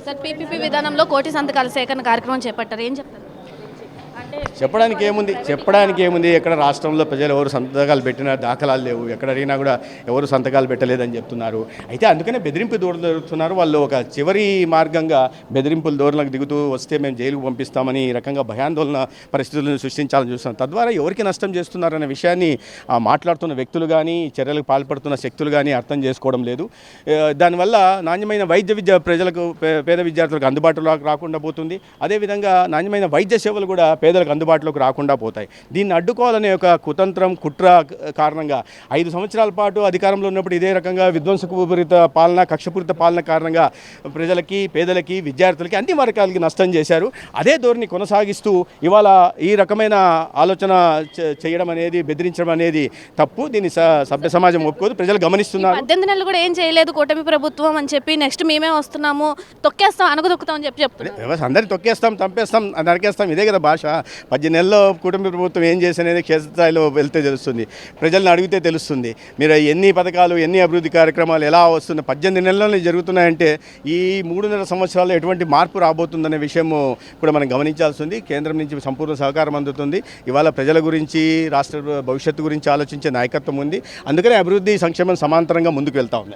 Sir PPP విధానంలో కోటి సంతకాల సేకరణ కార్యక్రమం చేపట్టారు. ఏం చెప్తారు? చెప్పడానికి ఏముంది ఎక్కడ రాష్ట్రంలో ప్రజలు ఎవరు సంతకాలు పెట్టిన దాఖలాలు లేవు. ఎక్కడ అడిగినా కూడా ఎవరు సంతకాలు పెట్టలేదని చెప్తున్నారు. అయితే అందుకనే బెదిరింపు ధోరణులు జరుగుతున్నారు. వాళ్ళు ఒక చివరి మార్గంగా బెదిరింపుల ధోరణులకు దిగుతూ వస్తే మేము జైలుకు పంపిస్తామని ఈ రకంగా భయాందోళన పరిస్థితులను సృష్టించాలని చూస్తున్నాం. తద్వారా ఎవరికి నష్టం చేస్తున్నారనే విషయాన్ని మాట్లాడుతున్న వ్యక్తులు కానీ చర్యలకు పాల్పడుతున్న శక్తులు కానీ అర్థం చేసుకోవడం లేదు. దానివల్ల నాణ్యమైన వైద్య విద్య ప్రజలకు పేద విద్యార్థులకు అందుబాటులోకి రాకుండా పోతుంది. అదేవిధంగా నాణ్యమైన వైద్య సేవలు కూడా పేదలకు అందుబాటులోకి రాకుండా పోతాయి. దీన్ని అడ్డుకోవాలనే ఒక కుట్ర కారణంగా 5 సంవత్సరాల పాటు అధికారంలో ఉన్నప్పుడు ఇదే రకంగా విధ్వంసపూరిత పాలన, కక్షపూరిత పాలన కారణంగా ప్రజలకి, పేదలకి, విద్యార్థులకి అన్ని వర్గాలకి నష్టం చేశారు. అదే ధోరణి కొనసాగిస్తూ ఇవాళ ఈ రకమైన ఆలోచన చేయడం అనేది, బెదిరించడం అనేది తప్పు. దీన్ని సభ్య సమాజం ఒప్పుకోదు. ప్రజలు గమనిస్తున్నారు. 18 నెలలు కూడా ఏం చేయలేదు కూటమి ప్రభుత్వం అని చెప్పి నెక్స్ట్ మేమే వస్తున్నాము, తొక్కేస్తాం, అనగదొక్కుతాం అని చెప్తున్నారు. అందరినీ తొక్కేస్తాం, చంపేస్తాం, నరికేస్తాం, ఇదే కదా భాష. 18 నెలల్లో కుటుంబ ప్రభుత్వం ఏం చేసేది క్షేత్రస్థాయిలో వెళ్తే తెలుస్తుంది. ప్రజలను అడిగితే తెలుస్తుంది. మీరు ఎన్ని పథకాలు, ఎన్ని అభివృద్ధి కార్యక్రమాలు ఎలా వస్తున్నాయి, 18 నెలల్లోనే జరుగుతున్నాయంటే ఈ 3.5 సంవత్సరాల్లో ఎటువంటి మార్పు రాబోతుందనే విషయము కూడా మనం గమనించాల్సి ఉంది. కేంద్రం నుంచి సంపూర్ణ సహకారం అందుతుంది. ఇవాళ ప్రజల గురించి, రాష్ట్ర భవిష్యత్తు గురించి ఆలోచించే నాయకత్వం ఉంది. అందుకనే అభివృద్ధి, సంక్షేమం సమాంతరంగా ముందుకు వెళ్తా ఉన్నాయి.